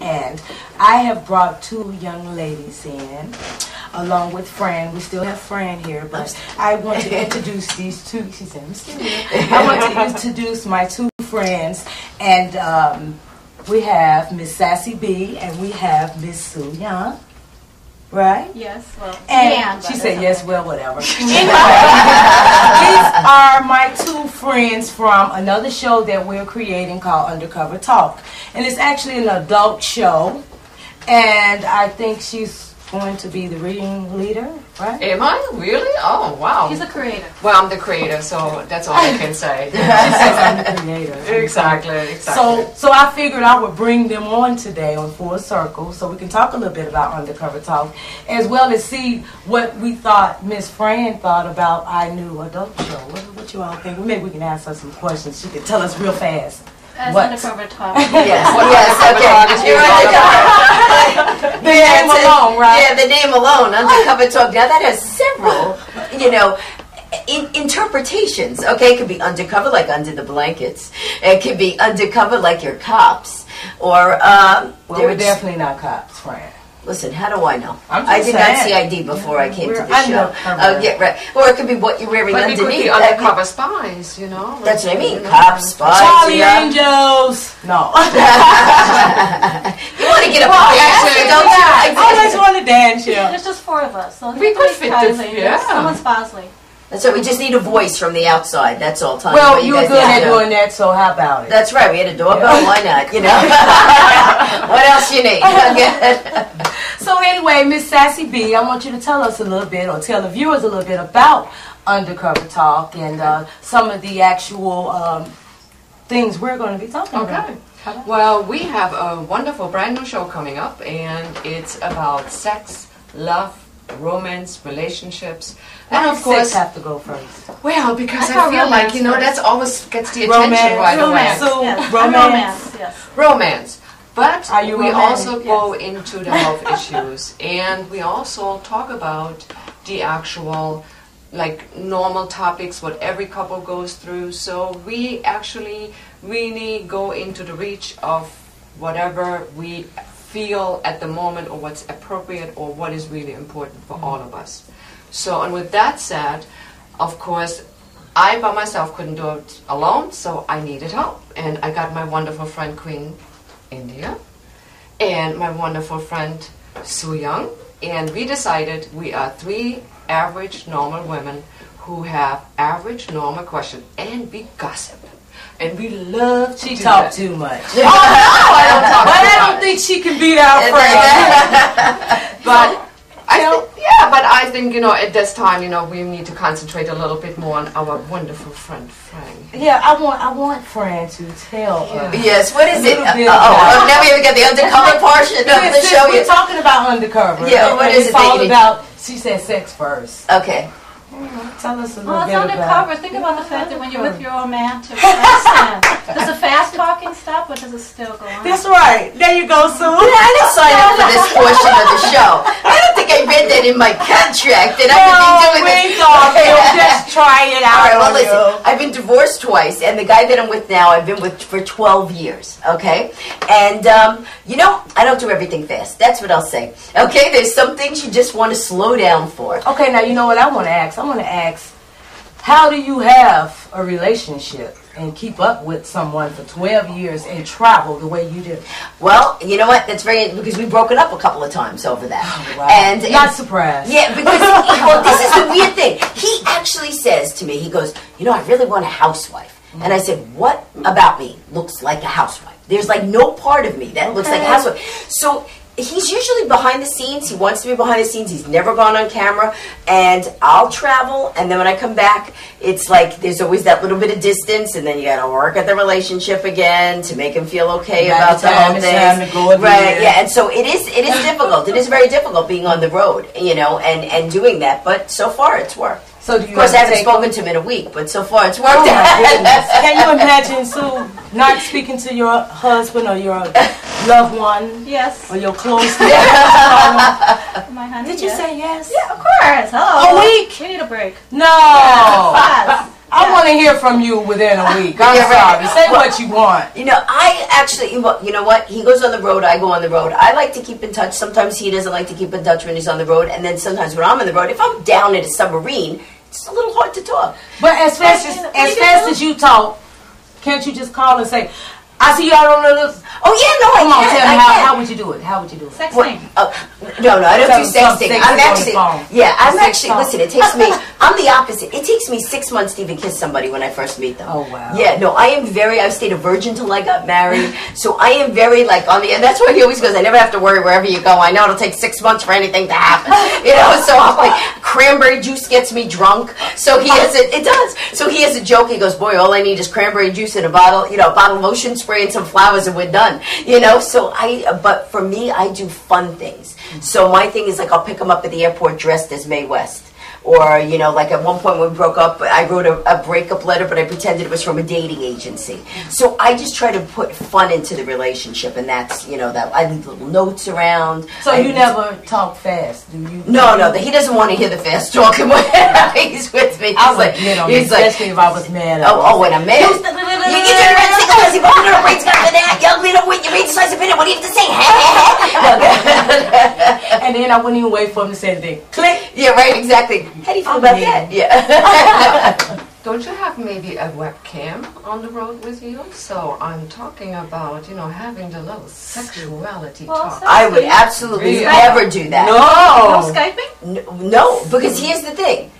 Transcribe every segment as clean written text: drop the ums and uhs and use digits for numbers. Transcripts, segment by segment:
And I have brought two young ladies in, along with Fran. We still have Fran here, but I want to introduce these two. She said, I'm still here. I want to introduce my two friends. And we have Miss Sassy B and we have Miss Sue Young. Right? Yes, well, and she said yes, well, whatever. Anyway, these are my two friends from another show that we're creating called Undercover Talk. And it's actually an adult show. And I think she's going to be the reading leader, right? Am I? Really? Oh, wow. She's a creator. Well, I'm the creator, so that's all I can say. She says I'm the creator. Exactly. So I figured I would bring them on today on Full Circle so we can talk a little bit about Undercover Talk, as well as see what we thought Miss Fran thought about our new adult show. What you all think? Maybe we can ask her some questions. She can tell us real fast. As what? Undercover Talk. Yes, okay. The name alone, right? Yeah, the name alone, Undercover Talk. Now that has several, interpretations. Okay, it could be undercover, like under the blankets. It could be undercover, like you're cops. Or, well, we're definitely not cops, Fran. Listen, how do I know? I did not see ID before I came to the show. Yeah, right. Or it could be what you're wearing but underneath. But we could be undercover spies, you know. That's what I mean. Cops, spies. Charlie Angels. No. You want to get a party, don't you? I always want to dance, yeah. There's just four of us. So we could fit this, yeah. Someone's Bosley. So we just need a voice from the outside. That's all. Time. Well, you were good at doing that, so how about it? That's right. We had a doorbell. Yeah. Why not? What else you need? So anyway, Miss Sassy B, I want you to tell us a little bit, or tell the viewers a little bit about Undercover Talk and some of the actual things we're going to be talking about. Okay. Well, we have a wonderful brand new show coming up, and it's about sex, love, romance, relationships. And of course, sex have to go first. Well, because I feel like, that always gets the attention right away. So, yes. romance. Yes. Romance. But we romantic? also go into the health issues, and we also talk about the actual, normal topics, what every couple goes through. So we actually really go into the reach of whatever we feel at the moment, or what's appropriate, or what is really important for all of us. So, and with that said, of course, I by myself couldn't do it alone, so I needed help. And I got my wonderful friend Queen India and my wonderful friend Sue Young, and we decided we are three average normal women who have average normal questions, and we gossip. And we love to talk too much. Oh, no, I don't talk but too I don't much. think she can beat our friend. But I think, at this time, we need to concentrate a little bit more on our wonderful friend, Frank. Yeah, I want Fran to tell us. Yes, what is it? Now we haven't got the undercover portion of the show yet. We're talking about undercover. Yeah, what is it? It's all about, she said sex first. Okay. Tell us a little Well, bit it's undercover. about. Think about the fact that when you're with your romantic person, does the fast talking stop, or does it still go on? That's right. There you go, Sue. I didn't sign up for this portion of the show. I don't think I read that in my contract that I could be doing this. Just try it out. All right, well, listen, I've been divorced twice, and the guy that I'm with now, I've been with for 12 years, okay? And, I don't do everything fast. That's what I'll say. Okay, there's some things you just want to slow down for. Okay, now you know what I want to ask? I want to ask, how do you have a relationship and keep up with someone for 12 years and travel the way you do? Well, you know what? That's because we've broken up a couple of times over that. Oh, wow. And not surprised. Yeah, because this is the weird thing. He actually says to me, he goes, I really want a housewife. Mm-hmm. And I said, what about me looks like a housewife? There's no part of me that looks like a housewife. So he's usually behind the scenes. He wants to be behind the scenes. He's never gone on camera. And I'll travel, and then when I come back, it's like there's always that little bit of distance, and then you got to work at the relationship again to make him feel okay about the whole thing. Right? Yeah. And so it is difficult. It is very difficult being on the road, and doing that. But so far, it's worked. So do you of course, I haven't spoken to him in a week, but so far it's worked out. Can you imagine, Sue, not speaking to your husband or your loved one? Yes. Or your close My honey, Did you say yes? Yeah, of course. Hello. A week? We need a break. No. I want to hear from you within a week. I'm sorry. Say what you want. You know, I actually, you know what? He goes on the road, I go on the road. I like to keep in touch. Sometimes he doesn't like to keep in touch when he's on the road. And then sometimes when I'm on the road, if I'm down in a submarine, it's a little hard to talk. But as fast as you talk, can't you just call and say, I see y'all on the... Oh, yeah, no, Come on, I tell me, can. how would you do it? How would you do it? Sexting. No, I don't do sexting. I'm actually, Sexting. listen, it takes me, I'm the opposite. It takes me 6 months to even kiss somebody when I first meet them. Oh, wow. Yeah, no, I stayed a virgin till I got married. So I am very, like, on the, and that's why he always goes, I never have to worry wherever you go. I know it'll take 6 months for anything to happen. You know, so I'm like, cranberry juice gets me drunk. So he has it does. So he has a joke. He goes, boy, all I need is cranberry juice and a bottle of lotion spray and some flowers and we're done. You know, so but for me, I do fun things. So my thing is, like, I'll pick him up at the airport dressed as Mae West. Or, you know, like at one point when we broke up, I wrote a breakup letter, but I pretended it was from a dating agency. So I just try to put fun into the relationship, and that's, you know, that I leave little notes around. So you never talk fast, do you? No, he doesn't want to hear the fast talking when he's with me. I would get on him, especially if I was mad at him. Oh, when I'm mad. You turn around and say, oh, you put your brains got that. Young little with your brains size of minute. What do you have to say? And then I wouldn't even wait for him to say anything. Click. Yeah, right, exactly. How do you feel about that? Yeah. Don't you have maybe a webcam on the road with you? So I'm talking about, you know, having the little sexuality talk. I would absolutely never do that. No. No Skyping? No, because here's the thing.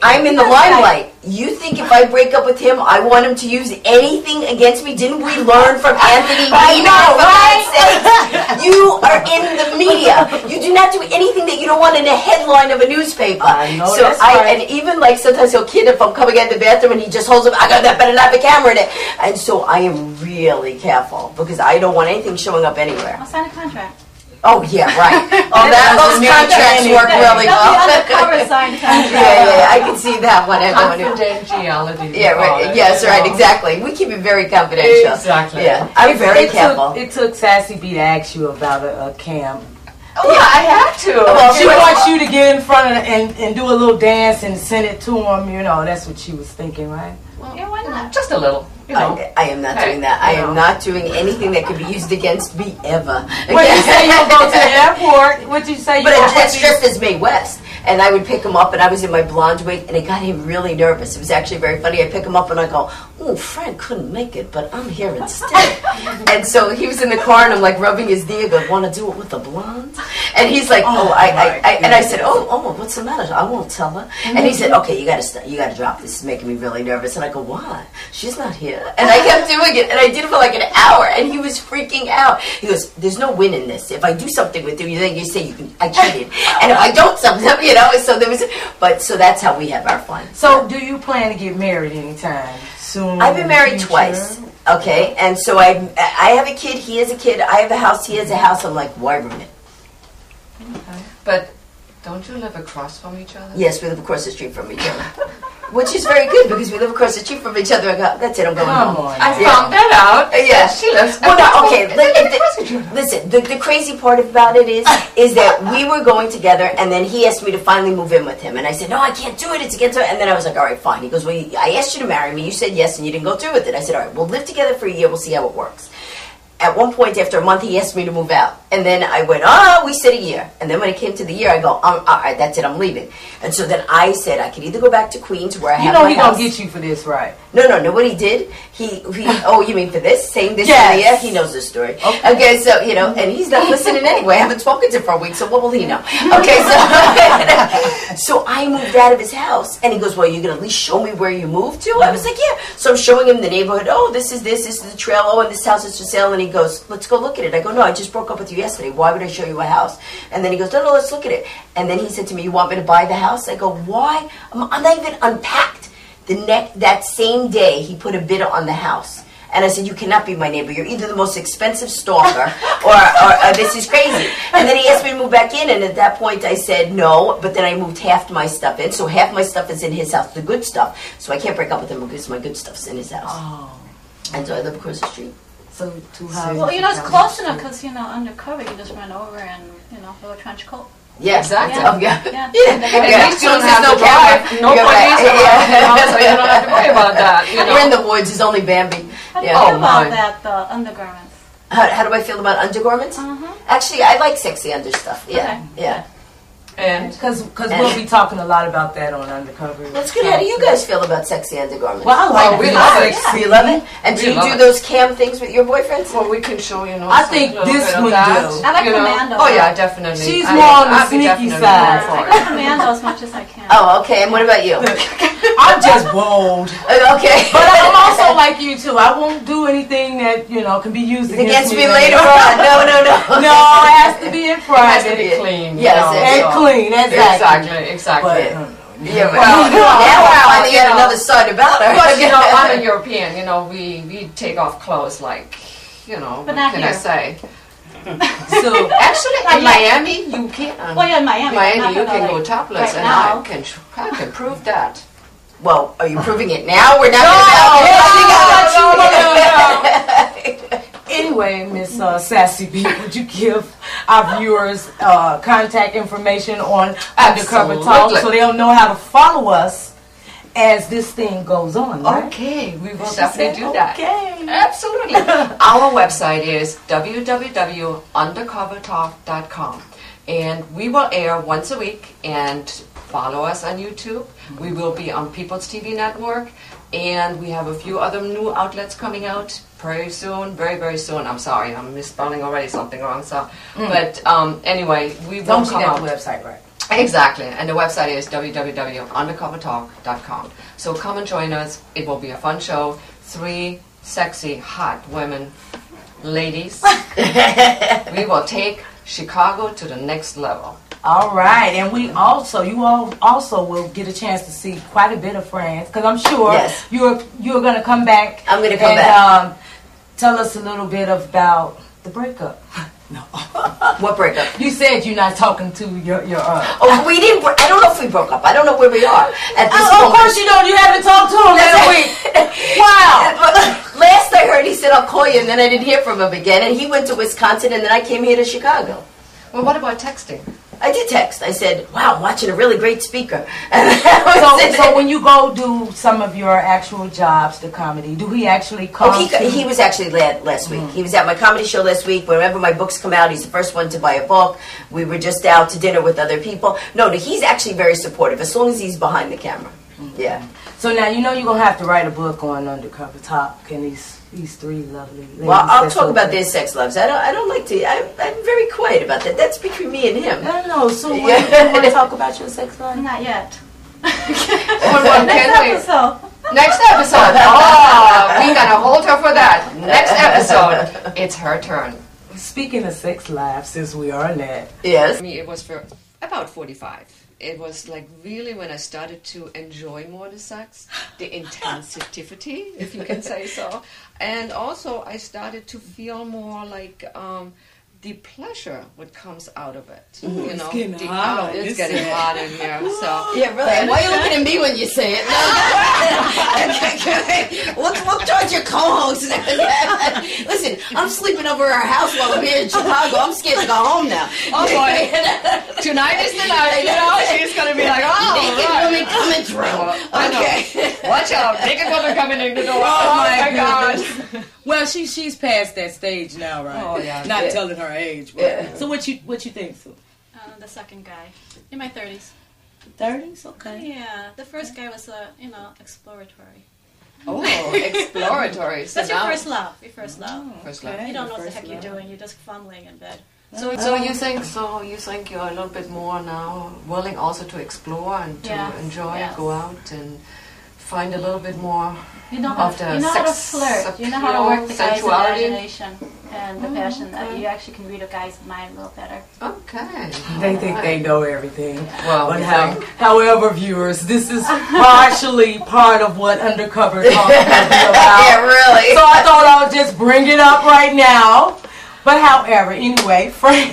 I'm in the limelight. You think if I break up with him, I want him to use anything against me? Didn't we learn from Anthony Weiner, for God's sake? You are in the media. You do not do anything that you don't want in a headline of a newspaper. I know so that's right. And even like sometimes he'll kid if I'm coming out of the bathroom and he just holds up, I got that, better not have a camera in it. And so I am really careful because I don't want anything showing up anywhere. I'll sign a contract. Oh, yeah, right. Oh, those contracts work really well. Undercover signed contract. Yeah, I can see that one. Confidentiality. Yeah, right. Yes, right, exactly. We keep it very confidential. Exactly. Yeah, I'm very careful. It took Sassy B to ask you about a cam. Oh, yeah, I have to. Well, she wants you to get in front of and do a little dance and send it to him. You know, that's what she was thinking, right? Well, Yeah, why not? just a little. You know. I am not doing that. I am not doing anything that could be used against me ever. When you say you'll go to the airport, what did you say? But it's just as Mae West. And I would pick him up, and I was in my blonde wig, and it got him really nervous. It was actually very funny. I pick him up, and I go, oh, Frank couldn't make it, but I'm here instead. And so he was in the car, and I'm like rubbing his knee. I go, want to do it with the blonde? And he's like, and I said, oh, what's the matter? I won't tell her. And he said, okay, you got to drop this. It's making me really nervous. And I go, why? She's not here. And I kept doing it, and I did it for like an hour, and he was freaking out. He goes, there's no win in this. If I do something with you, then you say I cheated. And if I don't something, you know, so there was, so that's how we have our fun. So do you plan to get married anytime soon? I've been married twice. Okay, and so I have a kid, he has a kid, I have a house, he has a house. I'm like, why ruin it? Okay. But don't you live across from each other? Yes, we live across the street from each other. Which is very good because we live across the street from each other. I go, that's it, I'm going home. I found that out. Yeah. She lives Well, no, okay. Listen, the crazy part about it is that we were going together, and then he asked me to finally move in with him, and I said, no, I can't do it. It's against her. And then I was like, all right, fine. He goes, well, I asked you to marry me. You said yes, and you didn't go through with it. I said, all right, we'll live together for a year. We'll see how it works. At one point, after a month, he asked me to move out. And then I went, we said a year. And then when it came to the year, I go, all right, that's it, I'm leaving. And so then I said I could either go back to Queens where I have my house. You know he gonna get you for this, right? No, what he did, he oh, you mean for this? Saying this? Yes. Yeah, he knows the story. Okay, so, you know, and he's not listening anyway. I haven't spoken to him for a week, so what will he know? Okay, so I moved out of his house, and he goes, well, you're going to at least show me where you moved to? I was like, yeah. So I'm showing him the neighborhood. Oh, this is the trail. Oh, and this house is for sale. And he goes, let's go look at it. I go, no, I just broke up with you yesterday. Why would I show you a house? And then he goes, no, let's look at it. And then he said to me, you want me to buy the house? I go, why? I'm not even unpacked. That same day, he put a bid on the house. And I said, you cannot be my neighbor. You're either the most expensive stalker or this is crazy. And then he asked me to move back in. And at that point, I said no. But then I moved half my stuff in. So half my stuff is in his house, the good stuff. So I can't break up with him because my good stuff's in his house. Oh. And so I live across the street. So 2 houses. Well, you know, it's close enough because, you know, undercover, you just run over and, you know, throw a trench coat. Yeah, Exactly. Oh, yeah. Yeah. At least you don't have to drive. Nobody's around, so you don't have to worry about that. You know? We're in the woods. It's only Bambi. How do you Yeah. feel about my. that, the undergarments? How do I feel about undergarments? Actually, I like sexy under stuff. Yeah, Okay. yeah. And Because we'll be talking a lot about that on Undercover. That's good. How do you guys feel about sexy undergarments? Well, I like we it. love it. Do you love it? And do We you love do it. those cam things with your boyfriends? well, we can show you. I think a little this bit of one that, do. I like you know. commando. Oh yeah, definitely. She's more on the I'd be sneaky definitely side. more I for like it. commando as much as I can. Oh, okay. And what about you? I'm just bold. Okay. But I'm also like you too. I won't do anything that can be used Against me later on. No. No, it has to be in It has to private. be clean. Yes, And so- clean, exactly. Exactly. But, Yeah, Well, now we're finding you out know. another side about her. But I'm a European. We take off clothes like, But what not can I here. say? so Actually, in Miami, you can. Well, yeah, in Miami. Miami, not you gonna, can like, go topless, right and now. I can prove that. Well, are you proving it now? We're not anyway, Miss Sassy B, would you give our viewers contact information on Undercover Talk so they'll know how to follow us as this thing goes on, right? Okay, we will definitely do that. Okay. Absolutely. Our website is www.undercovertalk.com, and we will air once a week. And follow us on YouTube. We will be on People's TV Network, and we have a few other new outlets coming out very soon. Very, very soon. I'm sorry, I'm misspelling already something wrong. So, but anyway, we will Don't you come get out. the website right? Exactly, and the website is www.undercovertalk.com. So come and join us. It will be a fun show. 3 sexy, hot women, ladies. We will take Chicago to the next level. All right, and you all also will get a chance to see quite a bit of Fran, because I'm sure Yes. you're going to come back. I'm going to come and, back. Tell us a little bit about the breakup. No. What breakup? You said you're not talking to your Oh, we didn't. I don't know if we broke up. I don't know where we are at this of moment. course you don't. You haven't talked to him in a week. Wow. Last I heard, he said, "I'll call you," and then I didn't hear from him again. And he went to Wisconsin, and then I came here to Chicago. Well, what about texting? I did text. I said, "Wow, I'm watching a really great speaker." And that was it. So when you go do some of your actual jobs, the comedy, do he actually come? Oh, he was actually last week. He was at my comedy show last week. Whenever my books come out, he's the first one to buy a book. We were just out to dinner with other people. No, he's actually very supportive, as long as he's behind the camera. Yeah. So now you're going to have to write a book on Undercover Talk and these 3 lovely ladies. Well, I'll that's talk open. about their sex lives. I don't like to. I'm very quiet about that. That's between me and him. I know. So when Yeah. you want to talk about your sex life? Not yet. Well, Next can't wait. episode. Next episode. Oh, we gotta hold her for that. Next episode, it's her turn. Speaking of sex life, since we are in that, Yes. For me, it was for about 45. It was like really when I started to enjoy more the sex, the intensity, if you can say so. And also I started to feel more like the pleasure what comes out of it. You know, getting the- hot on it's this getting end. hot in here. So Yeah, really. And why are you looking at me when you say it? Look towards your co-host. Listen, I'm sleeping over at our house while I'm here in Chicago. I'm scared to go home now. oh boy, tonight is the night. You know, she's gonna be like, oh, Naked right. woman coming through. I know. Okay. Watch out, naked woman coming in the door. Oh, my God. well, she's past that stage now, right? Oh, yeah. Not Yeah. telling her age. But, Yeah. So what you think, Sue? The second guy. In my 30s. 30s, okay. Yeah. The first guy was, exploratory. Oh, exploratory. So That's your now- first love. Your first love. First Okay. love. You don't know what the First heck you're love. doing. You're just fumbling in bed. So you think you're a little bit more now willing also to explore and to Yes, enjoy, yes. go out and find a little bit more You know how, of the you know how to sex flirt. You know how to work the guy's sensuality. imagination and the passion. You actually can read a guy's mind a little better. Okay. They think they know everything. Well, But we however, viewers, this is partially part of what Undercover Talk is about. Yeah, really. So I thought I'll just bring it up right now. But however, anyway, Fran.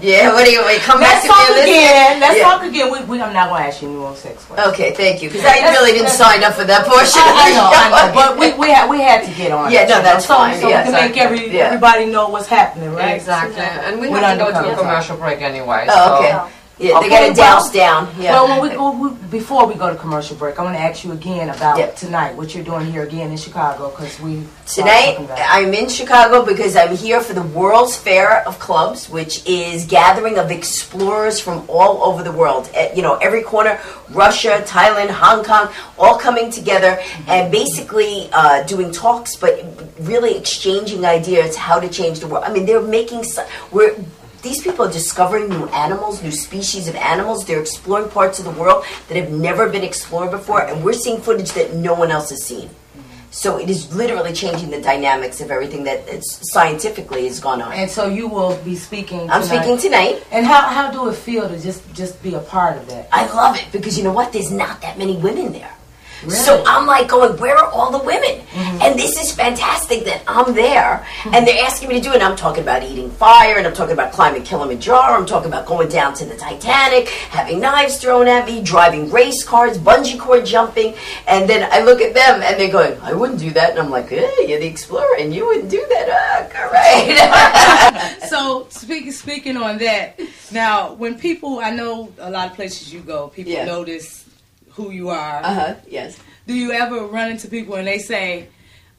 Yeah, what do you come back Let's to me talk on this? again. Let's Yeah. talk again. I'm not going to ask you any more sex questions. Okay, thank you. Because I really didn't sign up for that portion. I know. But we had to get on. Yeah, it, no, you know, that's fine. So Yeah, we can make exactly. Yeah. everybody know what's happening, right? Exactly. And we With have to go to a Undercover. commercial break anyway. Oh, so okay. Yeah, they got to douse down. Yeah. Well, before we go to commercial break, I want to ask you again about tonight, what you're doing here again in Chicago, because Tonight, I'm in Chicago because I'm here for the World's Fair of Clubs, which is gathering of explorers from all over the world. Every corner, Russia, Thailand, Hong Kong, all coming together and basically doing talks, but really exchanging ideas how to change the world. I mean, they're making... These people are discovering new animals, new species of animals. They're exploring parts of the world that have never been explored before, and we're seeing footage that no one else has seen. So it is literally changing the dynamics of everything that scientifically has gone on. And so you will be speaking tonight. I'm speaking tonight. And how do it feel to just be a part of that? I love it because you know what? There's not that many women there. Really? So I'm like going, where are all the women? And this is fantastic that I'm there. And they're asking me to do it. And I'm talking about eating fire. And I'm talking about climbing Kilimanjaro. I'm talking about going down to the Titanic, having knives thrown at me, driving race cars, bungee cord jumping. And then I look at them and they're going, I wouldn't do that. And I'm like, hey, you're the explorer and you wouldn't do that. Great. So speaking on that, now when people, I know a lot of places you go, people notice who you are. Yes. Do you ever run into people and they say,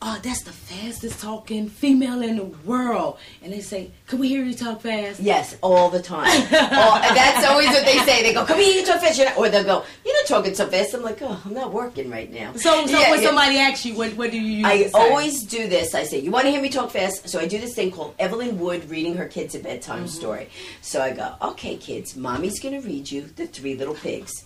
oh, that's the fastest talking female in the world? And they say, can we hear you talk fast? Yes, all the time. That's always what they say. They go, come here, you talk fast. Or they'll go, you're not talking so fast. I'm like, oh, I'm not working right now. So when somebody asks you, what do you use? I always do this. I say, you want to hear me talk fast? So I do this thing called Evelyn Wood reading her kids a bedtime story. So I go, okay, kids, mommy's going to read you The Three Little Pigs.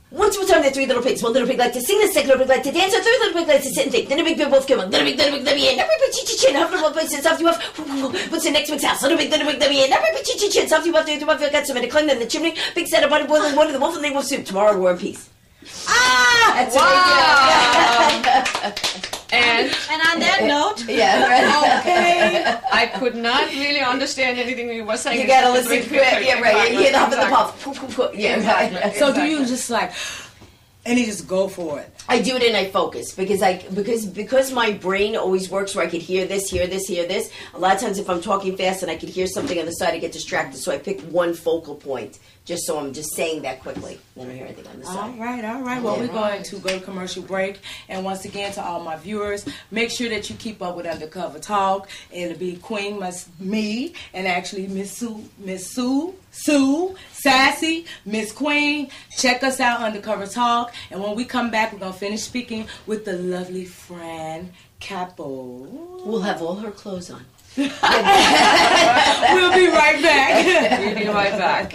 Once upon a time, there were 3 little pigs. One little pig liked to sing, the second little pig liked to dance, the third little pig liked to sit and think. Then a big pig both came on. Then a big, and every big chin, half the place, and soft you off. What's the next big's house? Little big, and every big chin, soft you off. There, got some in a climb, then the chimney. Big set of butter boiling water, the wolf and they wolf soup. Tomorrow, war and peace. That's what I do. And on that note, okay. I could not really understand anything you were saying. You gotta listen to it. Yeah, right. You hear the hum of the puff. Yeah, right. So do you just like, and you just go for it? I do it and I focus because my brain always works where I could hear this, hear this, hear this. A lot of times if I'm talking fast and I could hear something on the side, I get distracted. So I pick one focal point, just so I'm just saying that quickly. I don't hear anything on the side. All right. Well, we're going to go to commercial break. And once again, to all my viewers, make sure that you keep up with Undercover Talk. It'll be Queen, me, and actually Miss Sue, Sassy, Miss Queen. Check us out, Undercover Talk. And when we come back, we're going to finish speaking with the lovely Fran Capo. We'll have all her clothes on. We'll be right back. We'll be right back.